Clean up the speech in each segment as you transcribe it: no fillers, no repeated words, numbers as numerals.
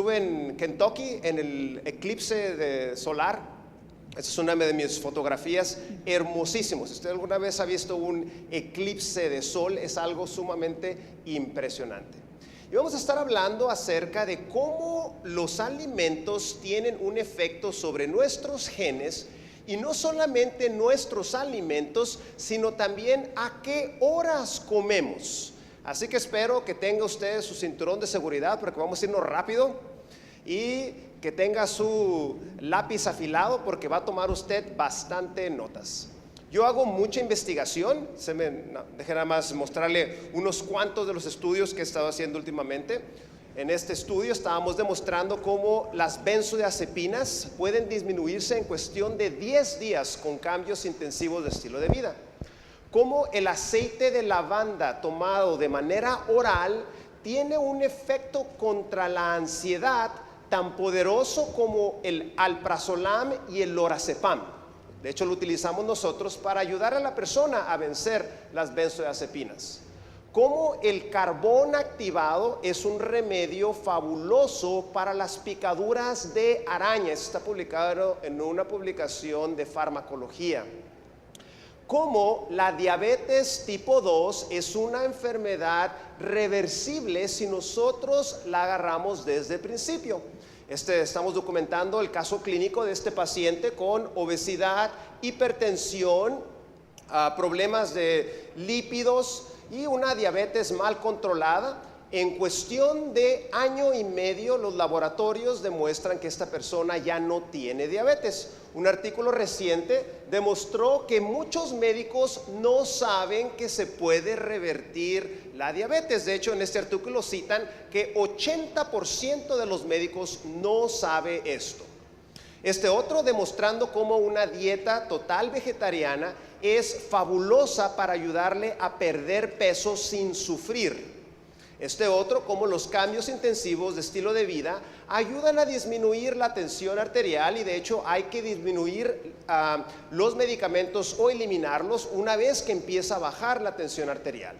Estuve en Kentucky en el eclipse solar. Esta es una de mis fotografías, hermosísimos. Si usted alguna vez ha visto un eclipse de sol, es algo sumamente impresionante. Y vamos a estar hablando acerca de cómo los alimentos tienen un efecto sobre nuestros genes, y no solamente nuestros alimentos, sino también a qué horas comemos. Así que espero que tenga usted su cinturón de seguridad, porque vamos a irnos rápido, y que tenga su lápiz afilado, porque va a tomar usted bastante notas. Yo hago mucha investigación. Deje nada más mostrarle unos cuantos de los estudios que he estado haciendo últimamente. En este estudio estábamos demostrando cómo las benzodiazepinas pueden disminuirse en cuestión de 10 días con cambios intensivos de estilo de vida. Cómo el aceite de lavanda tomado de manera oral tiene un efecto contra la ansiedad tan poderoso como el alprazolam y el lorazepam. De hecho, lo utilizamos nosotros para ayudar a la persona a vencer las benzodiazepinas. Cómo el carbón activado es un remedio fabuloso para las picaduras de arañas. Está publicado en una publicación de farmacología. Cómo la diabetes tipo 2 es una enfermedad reversible si nosotros la agarramos desde el principio. Estamos documentando el caso clínico de este paciente con obesidad, hipertensión, problemas de lípidos y una diabetes mal controlada. En cuestión de año y medio, los laboratorios demuestran que esta persona ya no tiene diabetes. Un artículo reciente demostró que muchos médicos no saben que se puede revertir la diabetes. De hecho, en este artículo citan que 80% de los médicos no sabe esto. Este otro demostrando cómo una dieta total vegetariana es fabulosa para ayudarle a perder peso sin sufrir. Este otro, como los cambios intensivos de estilo de vida ayudan a disminuir la tensión arterial, y de hecho hay que disminuir los medicamentos o eliminarlos una vez que empieza a bajar la tensión arterial.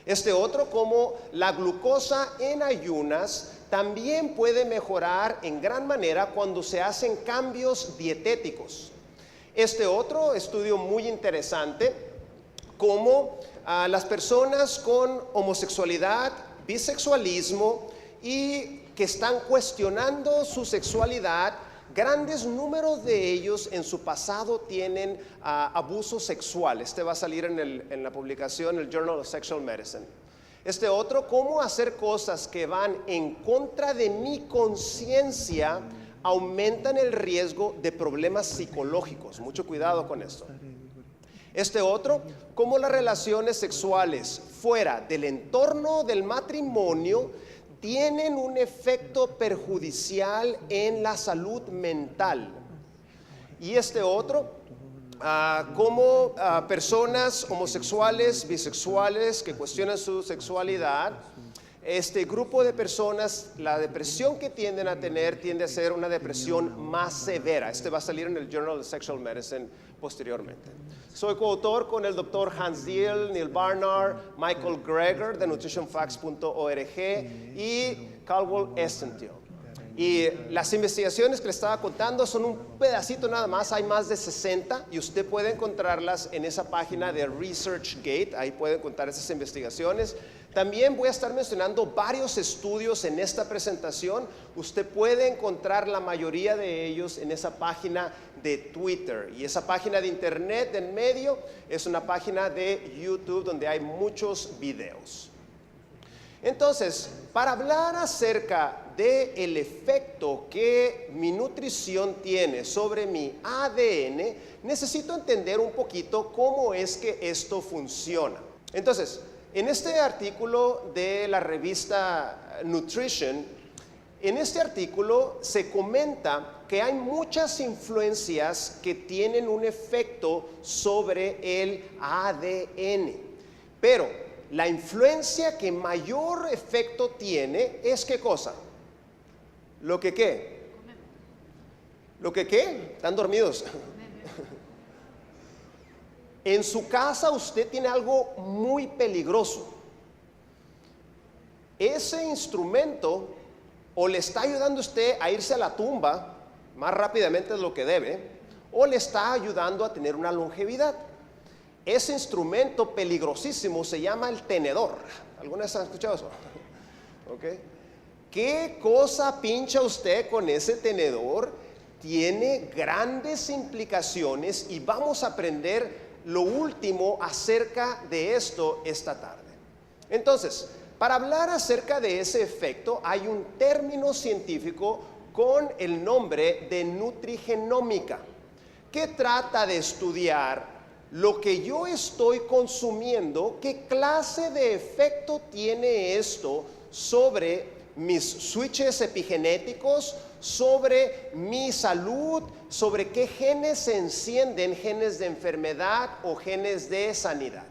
Este otro, como la glucosa en ayunas también puede mejorar en gran manera cuando se hacen cambios dietéticos. Este otro estudio muy interesante, como las personas con homosexualidad, bisexualismo y que están cuestionando su sexualidad, grandes números de ellos en su pasado tienen abuso sexual. Este va a salir en la publicación, el Journal of Sexual Medicine. Este otro, cómo hacer cosas que van en contra de mi conciencia aumentan el riesgo de problemas psicológicos. Mucho cuidado con esto. Este otro, cómo las relaciones sexuales fuera del entorno del matrimonio tienen un efecto perjudicial en la salud mental. Y este otro, cómo personas homosexuales, bisexuales que cuestionan su sexualidad, este grupo de personas, la depresión que tienden a tener tiende a ser una depresión más severa. Este va a salir en el Journal of Sexual Medicine posteriormente. Soy coautor con el Dr. Hans Diehl, Neil Barnard, Michael Greger de nutritionfacts.org y Caldwell Essentil. Y las investigaciones que les estaba contando son un pedacito nada más, hay más de 60 y usted puede encontrarlas en esa página de ResearchGate, ahí puede encontrar esas investigaciones. También voy a estar mencionando varios estudios en esta presentación. Usted puede encontrar la mayoría de ellos en esa página de Twitter, y esa página de internet en medio es una página de YouTube donde hay muchos videos. Entonces, para hablar acerca del efecto que mi nutrición tiene sobre mi ADN, necesito entender un poquito cómo es que esto funciona. Entonces, en este artículo de la revista Nutrition, en este artículo se comenta que hay muchas influencias que tienen un efecto sobre el ADN, pero la influencia que mayor efecto tiene es ¿qué cosa? ¿Lo que qué? ¿Lo que qué? ¿Están dormidos? En su casa usted tiene algo muy peligroso. Ese instrumento o le está ayudando a usted a irse a la tumba más rápidamente de lo que debe, o le está ayudando a tener una longevidad. Ese instrumento peligrosísimo se llama el tenedor. ¿Alguna vez han escuchado eso? ¿Okay? ¿Qué cosa pincha usted con ese tenedor? Tiene grandes implicaciones y vamos a aprender lo último acerca de esto esta tarde. Entonces, para hablar acerca de ese efecto, hay un término científico con el nombre de nutrigenómica, que trata de estudiar lo que yo estoy consumiendo, qué clase de efecto tiene esto sobre mis switches epigenéticos, sobre mi salud, sobre qué genes se encienden, genes de enfermedad o genes de sanidad.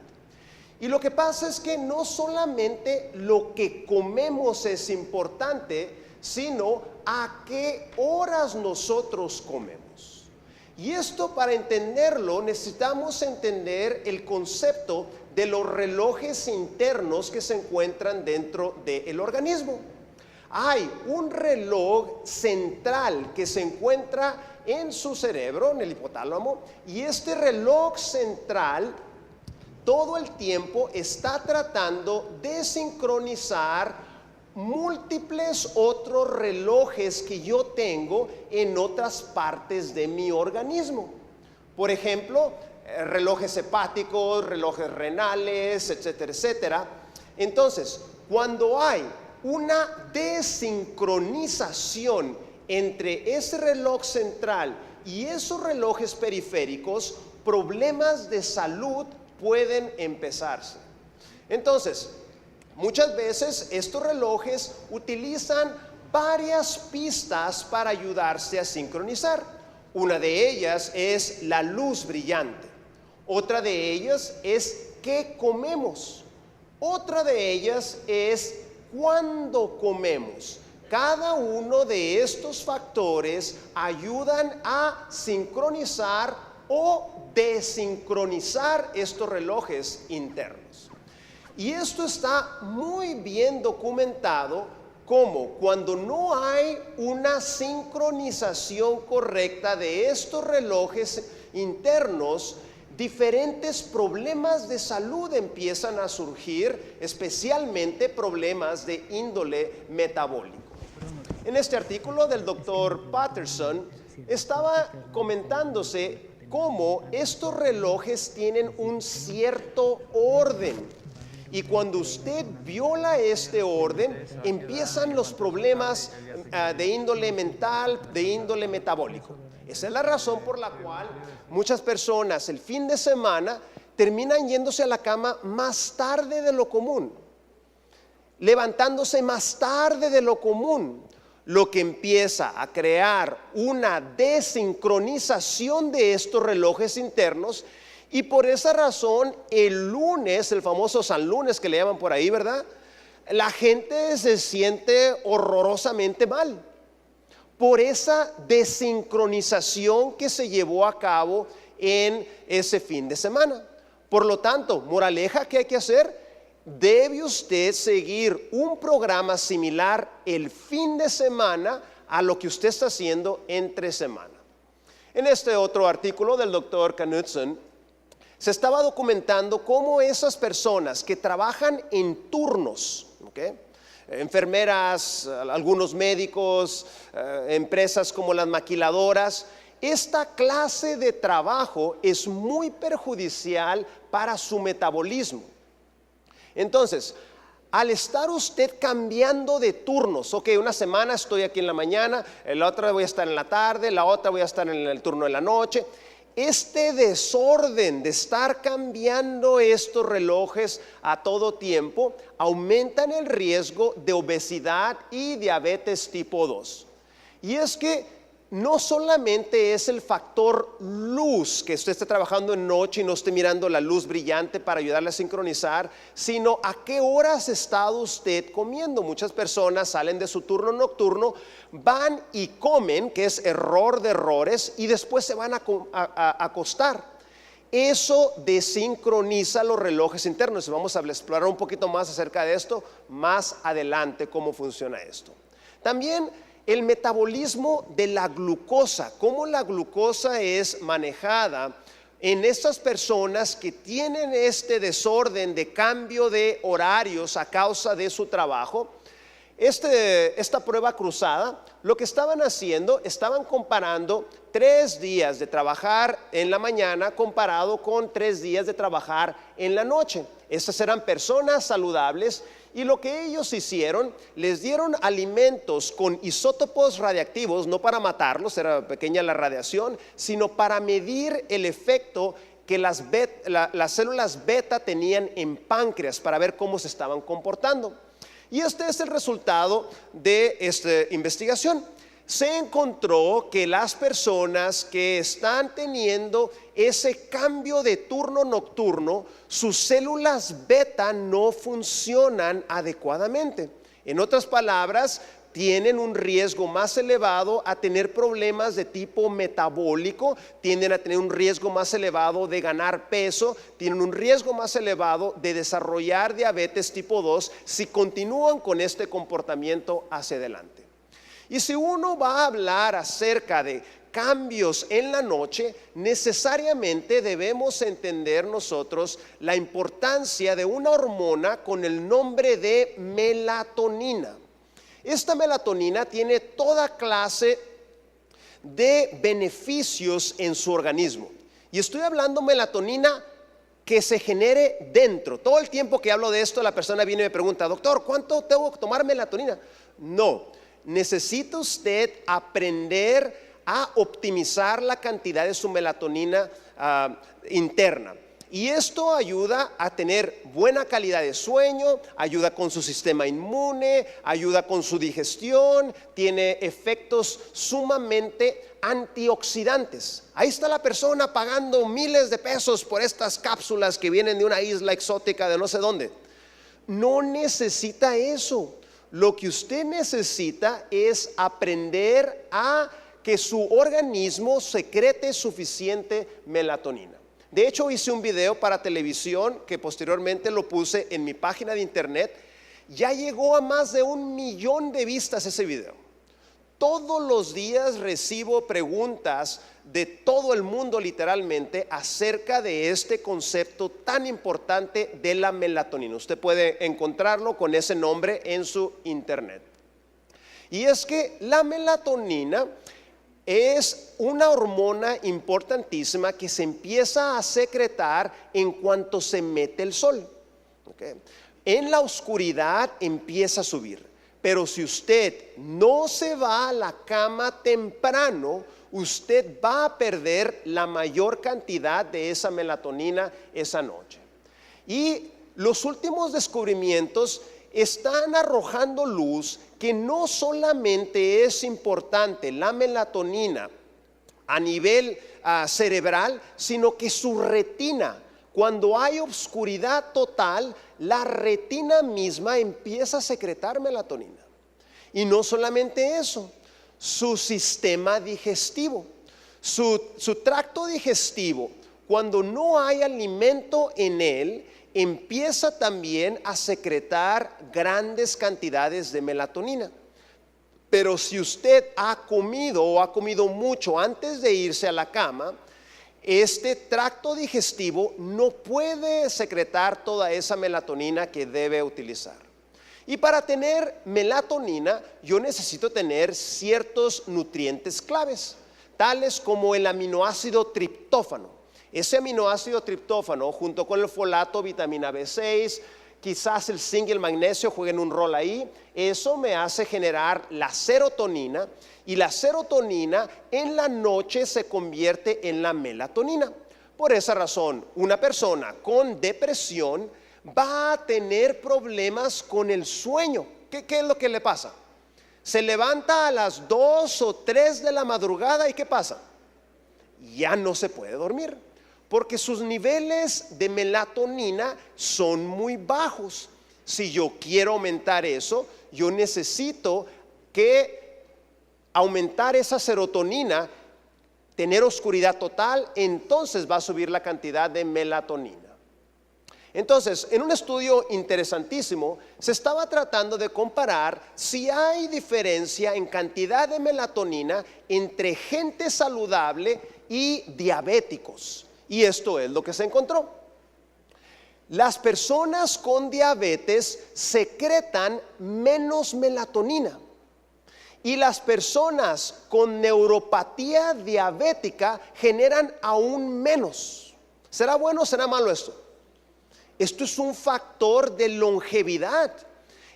Y lo que pasa es que no solamente lo que comemos es importante, sino a qué horas nosotros comemos. Y esto, para entenderlo, necesitamos entender el concepto de los relojes internos que se encuentran dentro del organismo. Hay un reloj central que se encuentra en su cerebro, en el hipotálamo, y este reloj central todo el tiempo está tratando de sincronizar múltiples otros relojes que yo tengo en otras partes de mi organismo. Por ejemplo, relojes hepáticos, relojes renales, etcétera, etcétera. Entonces, cuando hay una desincronización entre ese reloj central y esos relojes periféricos, problemas de salud pueden empezarse. Entonces, muchas veces estos relojes utilizan varias pistas para ayudarse a sincronizar. Una de ellas es la luz brillante. Otra de ellas es qué comemos. Otra de ellas es cuándo comemos. Cada uno de estos factores ayudan a sincronizar o desincronizar estos relojes internos. Y esto está muy bien documentado como cuando no hay una sincronización correcta de estos relojes internos, diferentes problemas de salud empiezan a surgir, especialmente problemas de índole metabólico. En este artículo del doctor Patterson estaba comentándose cómo estos relojes tienen un cierto orden. Y cuando usted viola este orden, empiezan los problemas de índole mental, de índole metabólico. Esa es la razón por la cual muchas personas el fin de semana terminan yéndose a la cama más tarde de lo común, levantándose más tarde de lo común, lo que empieza a crear una desincronización de estos relojes internos. Y por esa razón, el lunes, el famoso San Lunes que le llaman por ahí, ¿verdad? La gente se siente horrorosamente mal por esa desincronización que se llevó a cabo en ese fin de semana. Por lo tanto, moraleja, ¿qué hay que hacer? Debe usted seguir un programa similar el fin de semana a lo que usted está haciendo entre semana. En este otro artículo del doctor Knudsen, se estaba documentando cómo esas personas que trabajan en turnos, ¿okay? Enfermeras, algunos médicos, empresas como las maquiladoras, esta clase de trabajo es muy perjudicial para su metabolismo. Entonces, al estar usted cambiando de turnos, ok, una semana estoy aquí en la mañana, la otra voy a estar en la tarde, la otra voy a estar en el turno de la noche. Este desorden de estar cambiando estos relojes a todo tiempo aumentan el riesgo de obesidad y diabetes tipo 2. Y es que no solamente es el factor luz, que usted esté trabajando en noche y no esté mirando la luz brillante para ayudarle a sincronizar, sino a qué horas ha estado usted comiendo. Muchas personas salen de su turno nocturno, van y comen, que es error de errores, y después se van a acostar. Eso desincroniza los relojes internos. Vamos a explorar un poquito más acerca de esto más adelante, cómo funciona esto. También el metabolismo de la glucosa, cómo la glucosa es manejada en estas personas que tienen este desorden de cambio de horarios a causa de su trabajo. Esta prueba cruzada, lo que estaban haciendo, estaban comparando 3 días de trabajar en la mañana comparado con 3 días de trabajar en la noche. Estas eran personas saludables y lo que ellos hicieron, les dieron alimentos con isótopos radiactivos, no para matarlos, era pequeña la radiación, sino para medir el efecto que las células beta tenían en páncreas para ver cómo se estaban comportando. Y este es el resultado de esta investigación. Se encontró que las personas que están teniendo ese cambio de turno nocturno, sus células beta no funcionan adecuadamente. En otras palabras, tienen un riesgo más elevado a tener problemas de tipo metabólico, tienden a tener un riesgo más elevado de ganar peso, tienen un riesgo más elevado de desarrollar diabetes tipo 2 si continúan con este comportamiento hacia adelante. Y si uno va a hablar acerca de cambios en la noche, necesariamente debemos entender nosotros la importancia de una hormona con el nombre de melatonina. Esta melatonina tiene toda clase de beneficios en su organismo. Y estoy hablando melatonina que se genere dentro. Todo el tiempo que hablo de esto, la persona viene y me pregunta, doctor, ¿cuánto tengo que tomar melatonina? No, necesita usted aprender a optimizar la cantidad de su melatonina interna. Y esto ayuda a tener buena calidad de sueño, ayuda con su sistema inmune, ayuda con su digestión, tiene efectos sumamente antioxidantes. Ahí está la persona pagando miles de pesos por estas cápsulas que vienen de una isla exótica de no sé dónde. No necesita eso. Lo que usted necesita es aprender a que su organismo secrete suficiente melatonina. De hecho, hice un video para televisión que posteriormente lo puse en mi página de internet. Ya llegó a más de 1 millón de vistas ese video. Todos los días recibo preguntas de todo el mundo literalmente acerca de este concepto tan importante de la melatonina. Usted puede encontrarlo con ese nombre en su internet. Y es que la melatonina es una hormona importantísima que se empieza a secretar en cuanto se mete el sol. ¿Okay? En la oscuridad empieza a subir, pero si usted no se va a la cama temprano, usted va a perder la mayor cantidad de esa melatonina esa noche. Y los últimos descubrimientos están arrojando luz que no solamente es importante la melatonina a nivel cerebral, sino que su retina, cuando hay oscuridad total, la retina misma empieza a secretar melatonina. Y no solamente eso, su sistema digestivo, su tracto digestivo, cuando no hay alimento en él, empieza también a secretar grandes cantidades de melatonina. Pero si usted ha comido o ha comido mucho antes de irse a la cama, este tracto digestivo no puede secretar toda esa melatonina que debe utilizar. Y para tener melatonina, yo necesito tener ciertos nutrientes claves, tales como el aminoácido triptófano. Ese aminoácido triptófano, junto con el folato, vitamina B6, quizás el zinc y el magnesio jueguen un rol ahí. Eso me hace generar la serotonina, y la serotonina en la noche se convierte en la melatonina. Por esa razón, una persona con depresión va a tener problemas con el sueño. ¿Qué es lo que le pasa? Se levanta a las 2 o 3 de la madrugada y ¿qué pasa? Ya no se puede dormir, porque sus niveles de melatonina son muy bajos. Si yo quiero aumentar eso, yo necesito que aumentar esa serotonina, tener oscuridad total, entonces va a subir la cantidad de melatonina. Entonces, en un estudio interesantísimo, se estaba tratando de comparar si hay diferencia en cantidad de melatonina entre gente saludable y diabéticos. Y esto es lo que se encontró. Las personas con diabetes secretan menos melatonina y las personas con neuropatía diabética generan aún menos. ¿Será bueno o será malo esto? Esto es un factor de longevidad.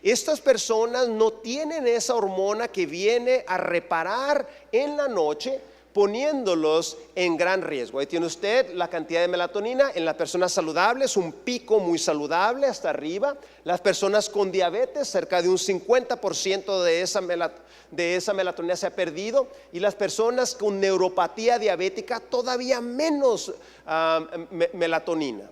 Estas personas no tienen esa hormona que viene a reparar en la noche, poniéndolos en gran riesgo. Ahí tiene usted la cantidad de melatonina. En las personas saludables, un pico muy saludable hasta arriba. Las personas con diabetes, cerca de un 50% de esa melatonina se ha perdido. Y las personas con neuropatía diabética, todavía menos melatonina.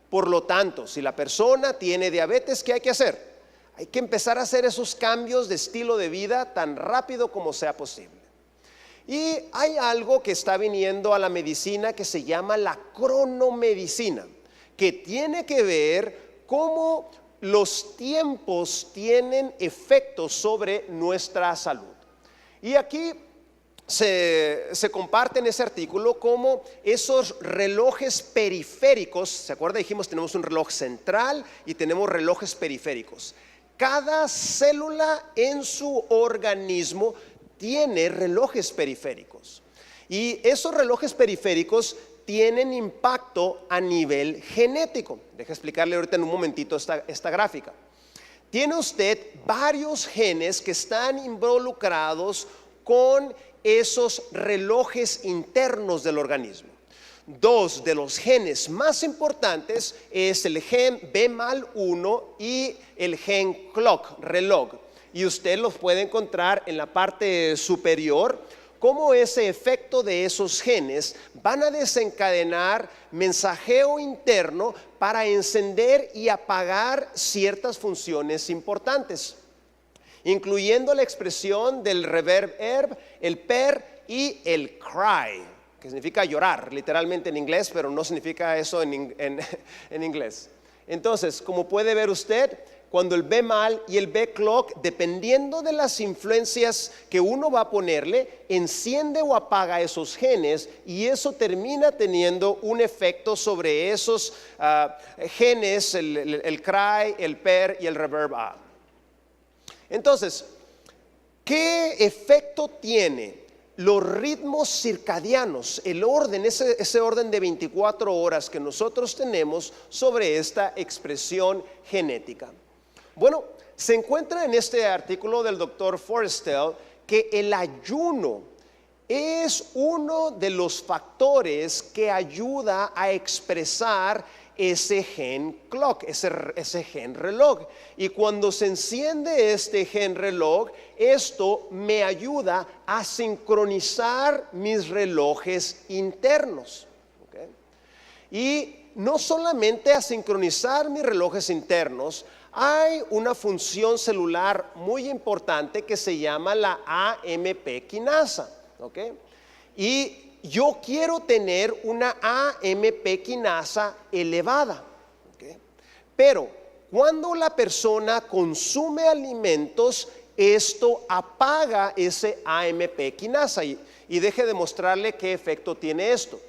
Por lo tanto, si la persona tiene diabetes, ¿qué hay que hacer? Hay que empezar a hacer esos cambios de estilo de vida tan rápido como sea posible. Y hay algo que está viniendo a la medicina que se llama la cronomedicina, que tiene que ver cómo los tiempos tienen efectos sobre nuestra salud. Y aquí se comparte en ese artículo cómo esos relojes periféricos, ¿se acuerda? Dijimos tenemos un reloj central y tenemos relojes periféricos. Cada célula en su organismo tiene relojes periféricos. Y esos relojes periféricos tienen impacto a nivel genético. Deja explicarle ahorita en un momentito esta gráfica. Tiene usted varios genes que están involucrados con esos relojes internos del organismo. Dos de los genes más importantes es el gen BMAL1 y el gen clock, reloj. Y usted los puede encontrar en la parte superior, cómo ese efecto de esos genes van a desencadenar mensajeo interno para encender y apagar ciertas funciones importantes, incluyendo la expresión del reverb erb, el per y el cry, que significa llorar literalmente en inglés, pero no significa eso en inglés. Entonces, como puede ver usted, cuando el BMAL y el B-clock, dependiendo de las influencias que uno va a ponerle, enciende o apaga esos genes, y eso termina teniendo un efecto sobre esos genes, el cry, el per y el reverb A. Entonces, ¿qué efecto tiene los ritmos circadianos, el orden, ese orden de 24 horas que nosotros tenemos sobre esta expresión genética? Bueno, se encuentra en este artículo del doctor Forrestal que el ayuno es uno de los factores que ayuda a expresar ese gen clock, ese gen reloj. Y cuando se enciende este gen reloj, esto me ayuda a sincronizar mis relojes internos. ¿Okay? Y no solamente a sincronizar mis relojes internos, hay una función celular muy importante que se llama la AMP quinasa. ¿Okay? Y yo quiero tener una AMP quinasa elevada. ¿Okay? Pero cuando la persona consume alimentos, esto apaga ese AMP quinasa. Y deje de mostrarle qué efecto tiene esto.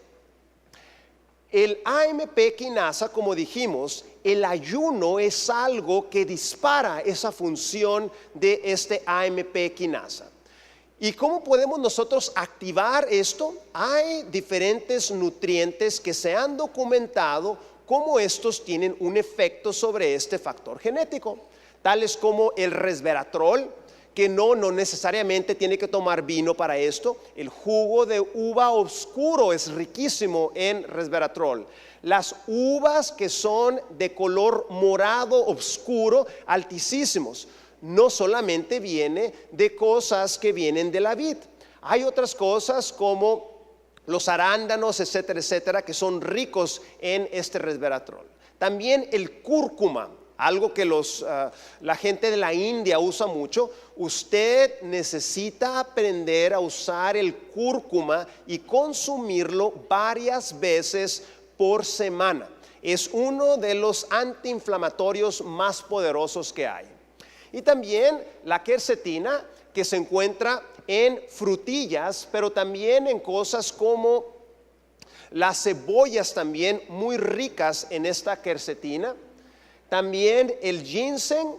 El AMP quinasa, como dijimos, el ayuno es algo que dispara esa función de este AMP quinasa. ¿Y cómo podemos nosotros activar esto? Hay diferentes nutrientes que se han documentado cómo estos tienen un efecto sobre este factor genético, tales como el resveratrol, que no necesariamente tiene que tomar vino para esto. El jugo de uva oscuro es riquísimo en resveratrol. Las uvas que son de color morado oscuro, altísimos. No solamente viene de cosas que vienen de la vid. Hay otras cosas como los arándanos, etcétera, etcétera, que son ricos en este resveratrol. También el cúrcuma, algo que la gente de la India usa mucho. Usted necesita aprender a usar el cúrcuma y consumirlo varias veces por semana. es uno de los antiinflamatorios más poderosos que hay. Y también la quercetina, que se encuentra en frutillas, pero también en cosas como las cebollas, también muy ricas en esta quercetina. También el ginseng,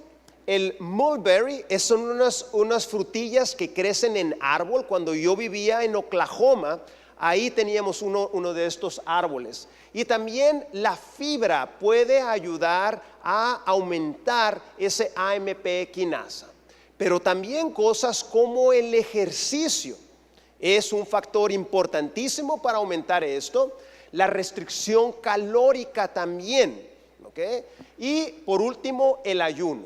el mulberry, son unas frutillas que crecen en árbol. Cuando yo vivía en Oklahoma, ahí teníamos uno de estos árboles. Y también la fibra puede ayudar a aumentar ese AMP quinasa. Pero también cosas como el ejercicio es un factor importantísimo para aumentar esto. La restricción calórica también, ¿ok? Y por último, el ayuno.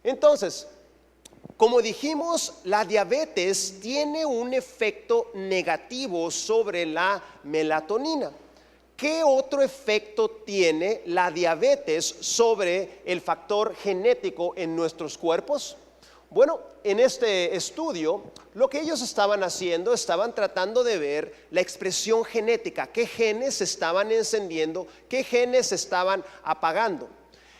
Entonces, como dijimos, la diabetes tiene un efecto negativo sobre la melatonina. ¿Qué otro efecto tiene la diabetes sobre el factor genético en nuestros cuerpos? Bueno, en este estudio, lo que ellos estaban haciendo, estaban tratando de ver la expresión genética, qué genes se estaban encendiendo, qué genes se estaban apagando.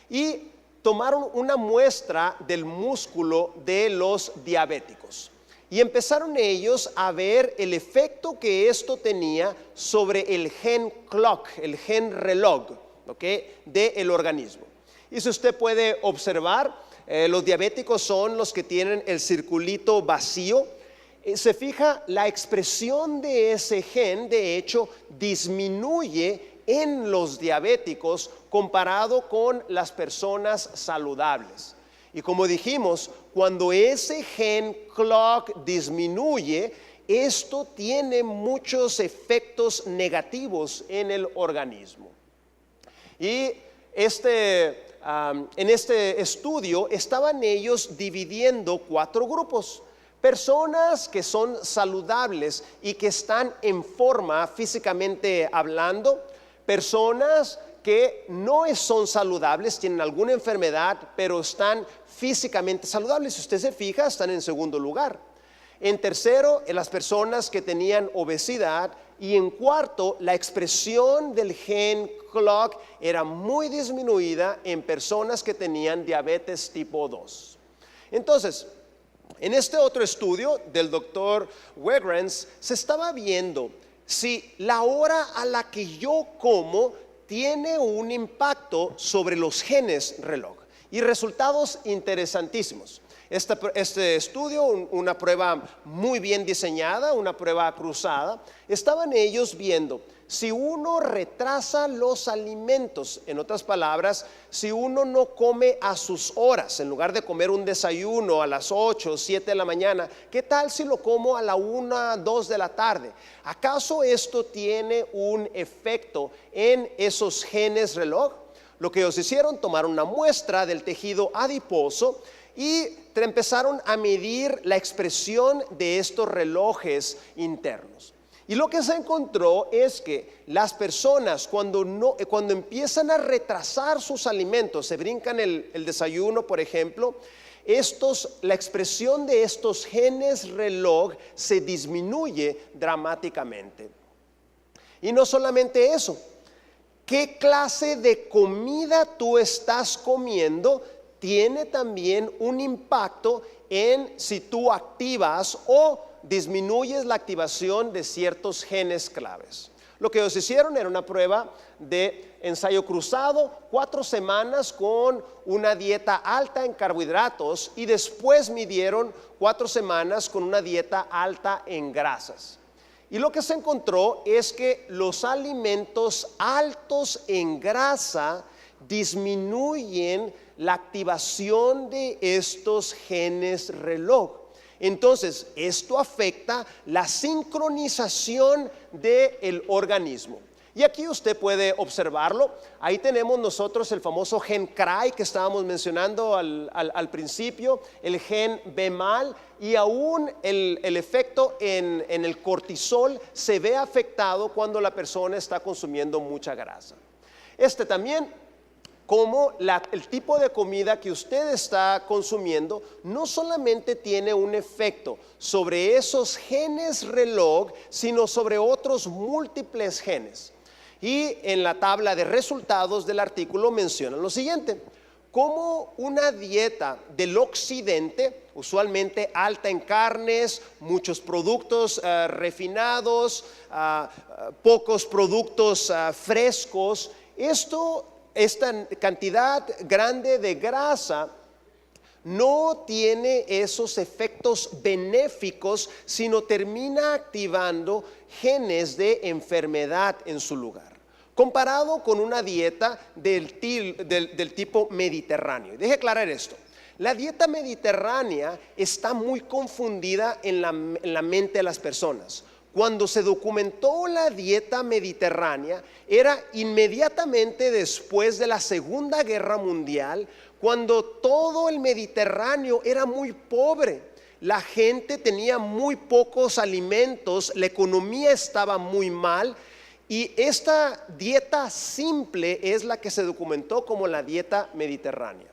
Y tomaron una muestra del músculo de los diabéticos. Y empezaron ellos a ver el efecto que esto tenía sobre el gen clock, el gen reloj, ¿okay?, del organismo. Y si usted puede observar, los diabéticos son los que tienen el circulito vacío. Se fija, la expresión de ese gen, de hecho, disminuye en los diabéticos comparado con las personas saludables. Y como dijimos, cuando ese gen clock disminuye, esto tiene muchos efectos negativos en el organismo. Y en este estudio estaban ellos dividiendo 4 grupos. Personas que son saludables y que están en forma físicamente hablando. Personas que no son saludables, tienen alguna enfermedad, pero están físicamente saludables. Si usted se fija, están en segundo lugar. En tercero, en las personas que tenían obesidad. Y en cuarto, la expresión del gen clock era muy disminuida en personas que tenían diabetes tipo 2. Entonces, en este otro estudio del doctor Wegrens, se estaba viendo si la hora a la que yo como tiene un impacto sobre los genes reloj. Y resultados interesantísimos. Este estudio, una prueba muy bien diseñada, una prueba cruzada, estaban ellos viendo si uno retrasa los alimentos. En otras palabras, si uno no come a sus horas, en lugar de comer un desayuno a las 8 o 7 de la mañana, ¿qué tal si lo como a la 1, 2 de la tarde? ¿Acaso esto tiene un efecto en esos genes reloj? Lo que ellos hicieron, tomaron una muestra del tejido adiposo y empezaron a medir la expresión de estos relojes internos. Y lo que se encontró es que las personas cuando empiezan a retrasar sus alimentos, se brincan el desayuno, por ejemplo, la expresión de estos genes reloj se disminuye dramáticamente. Y no solamente eso, ¿qué clase de comida tú estás comiendo? Tiene también un impacto en si tú activas o disminuyes la activación de ciertos genes claves. Lo que ellos hicieron era una prueba de ensayo cruzado, 4 semanas con una dieta alta en carbohidratos y después midieron 4 semanas con una dieta alta en grasas. Y lo que se encontró es que los alimentos altos en grasa disminuyen la activación de estos genes reloj. Entonces, esto afecta la sincronización del organismo. Y aquí usted puede observarlo. Ahí tenemos nosotros el famoso gen CRY que estábamos mencionando al principio, el gen BMAL, y aún el efecto en el cortisol se ve afectado cuando la persona está consumiendo mucha grasa. También, como el tipo de comida que usted está consumiendo no solamente tiene un efecto sobre esos genes reloj, sino sobre otros múltiples genes. Y en la tabla de resultados del artículo mencionan lo siguiente: como una dieta del occidente, usualmente alta en carnes, muchos productos refinados, pocos productos frescos, esta cantidad grande de grasa no tiene esos efectos benéficos, sino termina activando genes de enfermedad en su lugar, comparado con una dieta del tipo mediterráneo. Deje aclarar esto: la dieta mediterránea está muy confundida en la mente de las personas. Cuando se documentó la dieta mediterránea, era inmediatamente después de la Segunda Guerra Mundial, cuando todo el Mediterráneo era muy pobre. La gente tenía muy pocos alimentos, la economía estaba muy mal, y esta dieta simple es la que se documentó como la dieta mediterránea.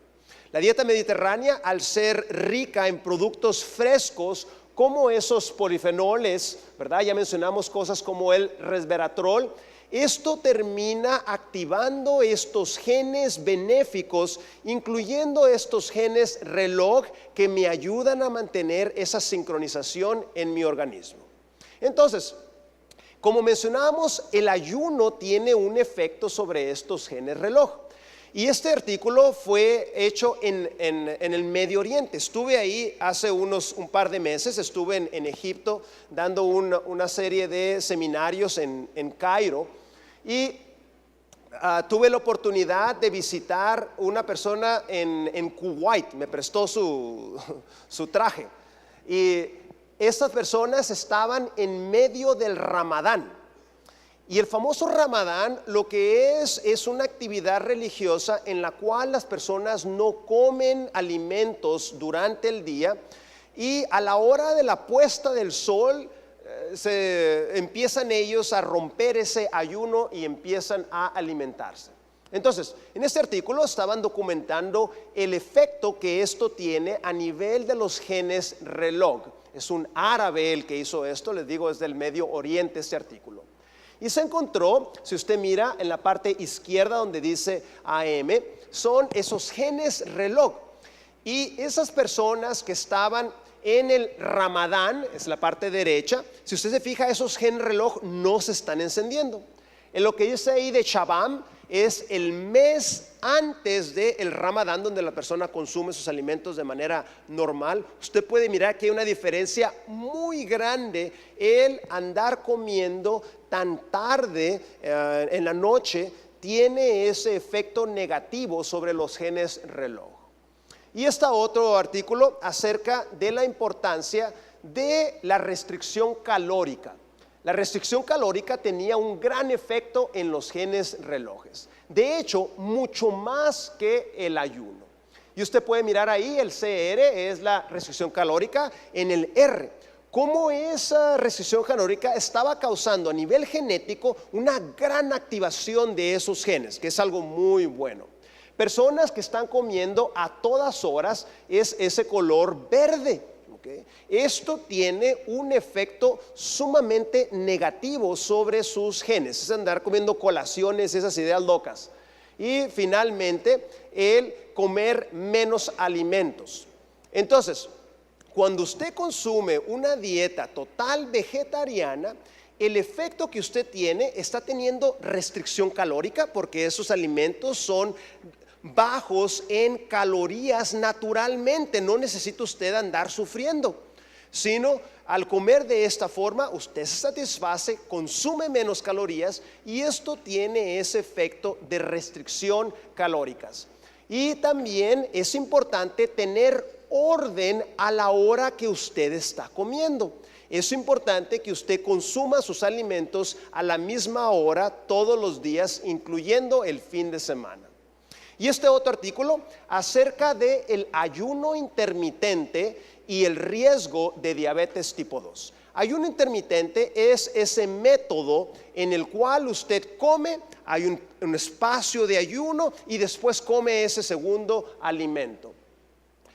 La dieta mediterránea, al ser rica en productos frescos, como esos polifenoles, ¿verdad? Ya mencionamos cosas como el resveratrol. Esto termina activando estos genes benéficos, incluyendo estos genes reloj que me ayudan a mantener esa sincronización en mi organismo. Entonces, como mencionábamos, el ayuno tiene un efecto sobre estos genes reloj. Y este artículo fue hecho en el Medio Oriente. Estuve ahí hace un par de meses, estuve en Egipto dando una serie de seminarios en Cairo, y tuve la oportunidad de visitar una persona en Kuwait, me prestó su traje. Y estas personas estaban en medio del Ramadán. Y el famoso Ramadán lo que es una actividad religiosa en la cual las personas no comen alimentos durante el día, y a la hora de la puesta del sol se empiezan ellos a romper ese ayuno y empiezan a alimentarse. Entonces, en este artículo estaban documentando el efecto que esto tiene a nivel de los genes reloj. Es un árabe el que hizo esto, les digo, es del Medio Oriente este artículo. Y se encontró, si usted mira en la parte izquierda donde dice AM, son esos genes reloj. Y esas personas que estaban en el Ramadán, es la parte derecha, si usted se fija, esos genes reloj no se están encendiendo. En lo que dice ahí de Shabam, es el mes antes del Ramadán, donde la persona consume sus alimentos de manera normal. Usted puede mirar que hay una diferencia muy grande el andar comiendo tan tarde en la noche, tiene ese efecto negativo sobre los genes reloj. Y está otro artículo acerca de la importancia de la restricción calórica. La restricción calórica tenía un gran efecto en los genes relojes. De hecho, mucho más que el ayuno. Y usted puede mirar ahí, el CR es la restricción calórica, en el R. Cómo esa restricción calórica estaba causando a nivel genético una gran activación de esos genes, que es algo muy bueno. Personas que están comiendo a todas horas es ese color verde. Esto tiene un efecto sumamente negativo sobre sus genes, es andar comiendo colaciones, esas ideas locas. Y finalmente, el comer menos alimentos. Entonces, cuando usted consume una dieta total vegetariana, el efecto que usted tiene está teniendo restricción calórica, porque esos alimentos son bajos en calorías naturalmente. No necesita usted andar sufriendo, sino al comer de esta forma usted se satisface, consume menos calorías, y esto tiene ese efecto de restricción calóricas. Y también es importante tener orden a la hora que usted está comiendo. Es importante que usted consuma sus alimentos a la misma hora todos los días, incluyendo el fin de semana. Y este otro artículo acerca del ayuno intermitente y el riesgo de diabetes tipo 2. Ayuno intermitente es ese método en el cual usted come, hay un espacio de ayuno y después come ese segundo alimento.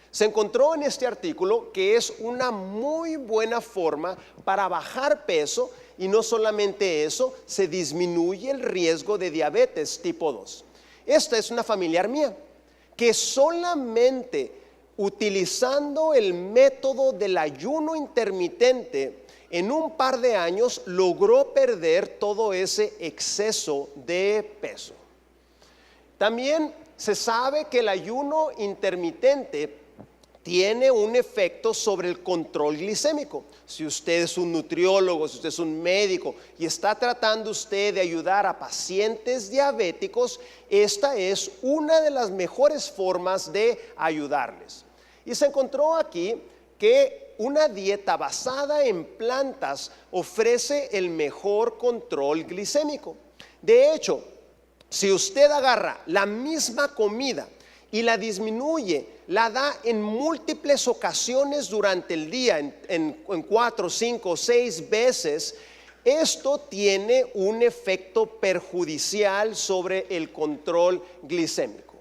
Se encontró en este artículo que es una muy buena forma para bajar peso y no solamente eso, se disminuye el riesgo de diabetes tipo 2. Esta es una familiar mía que solamente utilizando el método del ayuno intermitente en un par de años logró perder todo ese exceso de peso. También se sabe que el ayuno intermitente tiene un efecto sobre el control glicémico. Si usted es un nutriólogo, si usted es un médico y está tratando usted de ayudar a pacientes diabéticos, esta es una de las mejores formas de ayudarles. Y se encontró aquí que una dieta basada en plantas ofrece el mejor control glicémico. De hecho, si usted agarra la misma comida y la disminuye, la da en múltiples ocasiones durante el día, en 4, 5, 6 veces, esto tiene un efecto perjudicial sobre el control glicémico.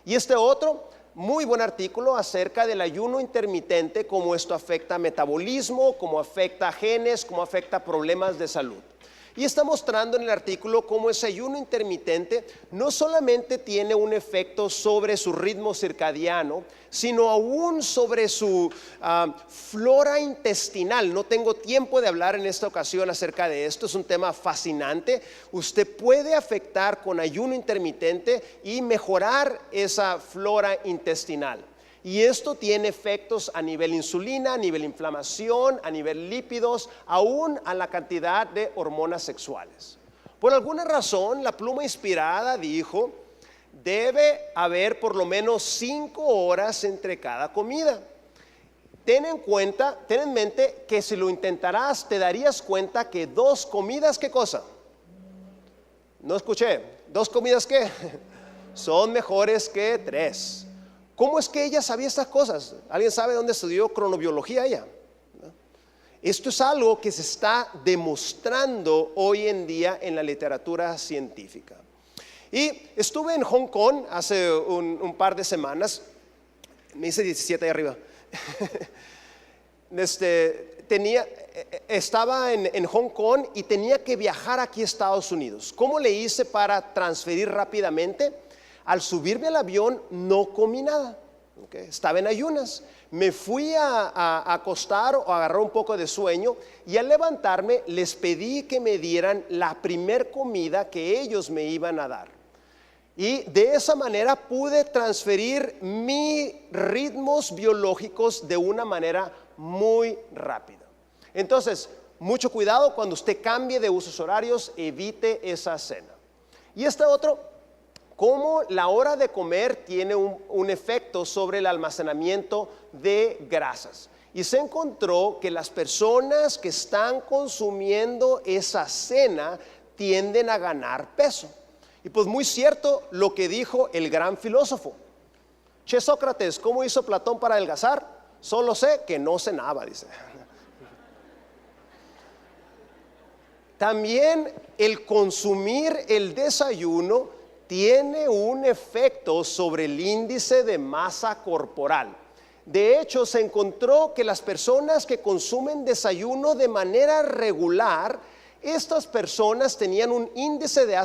Y este otro, muy buen artículo acerca del ayuno intermitente, cómo esto afecta metabolismo, cómo afecta genes, cómo afecta problemas de salud. Y está mostrando en el artículo cómo ese ayuno intermitente no solamente tiene un efecto sobre su ritmo circadiano, sino aún sobre su flora intestinal. No tengo tiempo de hablar en esta ocasión acerca de esto, es un tema fascinante. Usted puede afectar con ayuno intermitente y mejorar esa flora intestinal. Y esto tiene efectos a nivel insulina, a nivel inflamación, a nivel lípidos, aún a la cantidad de hormonas sexuales. Por alguna razón, la pluma inspirada dijo, debe haber por lo menos 5 horas entre cada comida. Ten en mente que si lo intentarás, te darías cuenta que 2 comidas, ¿qué cosa? No escuché. ¿2 comidas qué? Son mejores que 3. ¿Cómo es que ella sabía estas cosas? ¿Alguien sabe dónde estudió cronobiología ella? Esto es algo que se está demostrando hoy en día en la literatura científica. Y estuve en Hong Kong hace un par de semanas. Me hice 17 ahí arriba. Estaba en Hong Kong y tenía que viajar aquí a Estados Unidos. ¿Cómo le hice para transferir rápidamente? Al subirme al avión no comí nada, estaba en ayunas. Me fui a acostar o a agarrar un poco de sueño y al levantarme les pedí que me dieran la primer comida que ellos me iban a dar. Y de esa manera pude transferir mis ritmos biológicos de una manera muy rápida. Entonces, mucho cuidado cuando usted cambie de usos horarios, evite esa cena. Y este otro, cómo la hora de comer tiene un efecto sobre el almacenamiento de grasas. Y se encontró que las personas que están consumiendo esa cena tienden a ganar peso. Y pues muy cierto lo que dijo el gran filósofo. Che Sócrates, ¿cómo hizo Platón para adelgazar? Solo sé que no cenaba, dice. También el consumir el desayuno tiene un efecto sobre el índice de masa corporal. De hecho, se encontró que las personas que consumen desayuno de manera regular, estas personas tenían un índice de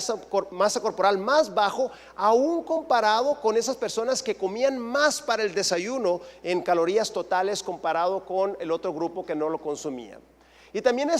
masa corporal más bajo, aún comparado con esas personas que comían más para el desayuno en calorías totales comparado con el otro grupo que no lo consumía. Y también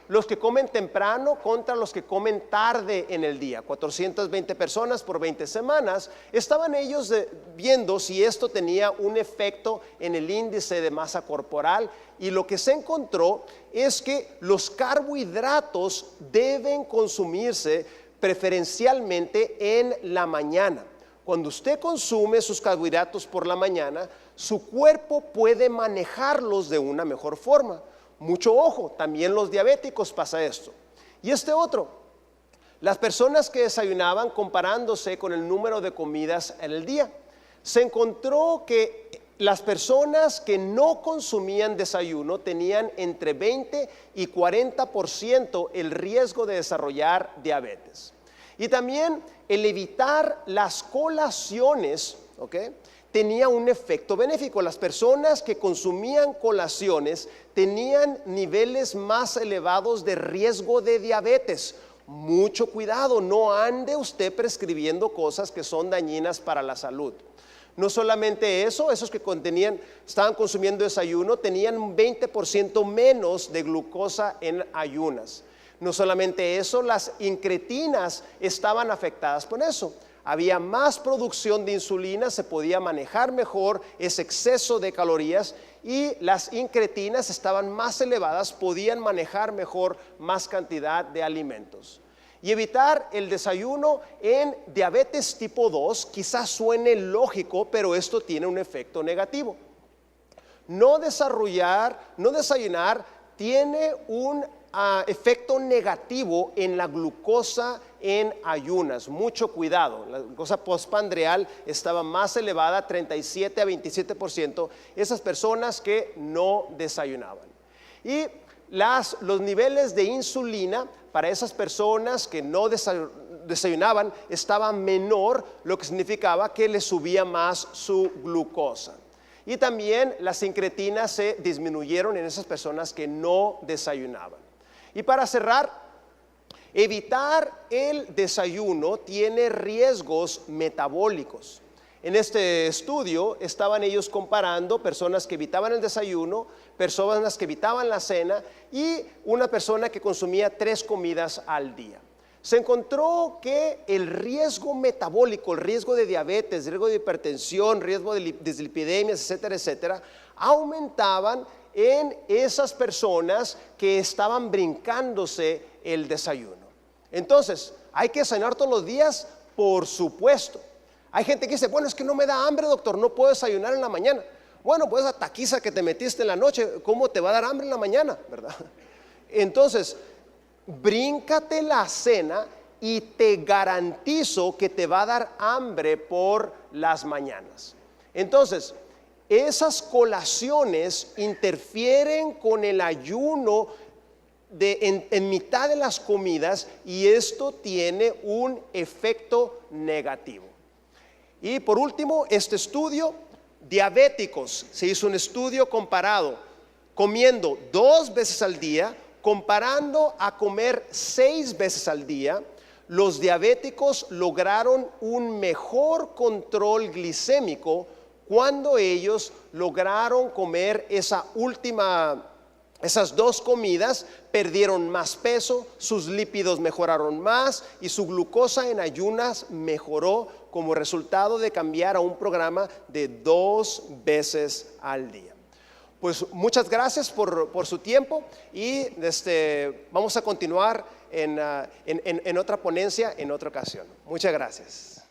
los que comen temprano contra los que comen tarde en el día, 420 personas por 20 semanas, estaban ellos viendo si esto tenía un efecto en el índice de masa corporal, y lo que se encontró es que los carbohidratos deben consumirse preferencialmente en la mañana. Cuando usted consume sus carbohidratos por la mañana, su cuerpo puede manejarlos de una mejor forma. Mucho ojo, también los diabéticos pasa esto. Y este otro, las personas que desayunaban comparándose con el número de comidas en el día, se encontró que las personas que no consumían desayuno tenían entre 20 y 40% el riesgo de desarrollar diabetes. Y también el evitar las colaciones, tenía un efecto benéfico. Las personas que consumían colaciones tenían niveles más elevados de riesgo de diabetes. Mucho cuidado, no ande usted prescribiendo cosas que son dañinas para la salud. No solamente eso, esos que estaban consumiendo desayuno tenían un 20% menos de glucosa en ayunas. No solamente eso, las incretinas estaban afectadas por eso. Había más producción de insulina, se podía manejar mejor ese exceso de calorías y las incretinas estaban más elevadas, podían manejar mejor más cantidad de alimentos. Y evitar el desayuno en diabetes tipo 2 quizás suene lógico, pero esto tiene un efecto negativo. No desayunar tiene un efecto negativo en la glucosa en ayunas. Mucho cuidado, la glucosa postprandial estaba más elevada, 37 a 27%, esas personas que no desayunaban. Y los niveles de insulina para esas personas que no desayunaban estaba menor, lo que significaba que les subía más su glucosa. Y también las incretinas se disminuyeron en esas personas que no desayunaban. Y para cerrar, evitar el desayuno tiene riesgos metabólicos. En este estudio estaban ellos comparando personas que evitaban el desayuno, personas que evitaban la cena y una persona que consumía 3 comidas al día. Se encontró que el riesgo metabólico, el riesgo de diabetes, el riesgo de hipertensión, riesgo de dislipidemias, etcétera, etcétera, aumentaban en esas personas que estaban brincándose el desayuno. Entonces, ¿hay que desayunar todos los días? Por supuesto. Hay gente que dice, bueno, es que no me da hambre, doctor, no puedo desayunar en la mañana. Bueno, pues esa taquiza que te metiste en la noche, ¿cómo te va a dar hambre en la mañana? ¿Verdad? Entonces, bríncate la cena y te garantizo que te va a dar hambre por las mañanas. Entonces, esas colaciones interfieren con el ayuno en mitad de las comidas y esto tiene un efecto negativo. Y por último, este estudio, diabéticos, se hizo un estudio comparado, comiendo 2 veces al día, comparando a comer 6 veces al día. Los diabéticos lograron un mejor control glicémico cuando ellos lograron comer esas 2 comidas, perdieron más peso, sus lípidos mejoraron más y su glucosa en ayunas mejoró como resultado de cambiar a un programa de 2 veces al día. Pues muchas gracias por su tiempo y vamos a continuar en otra ponencia en otra ocasión. Muchas gracias.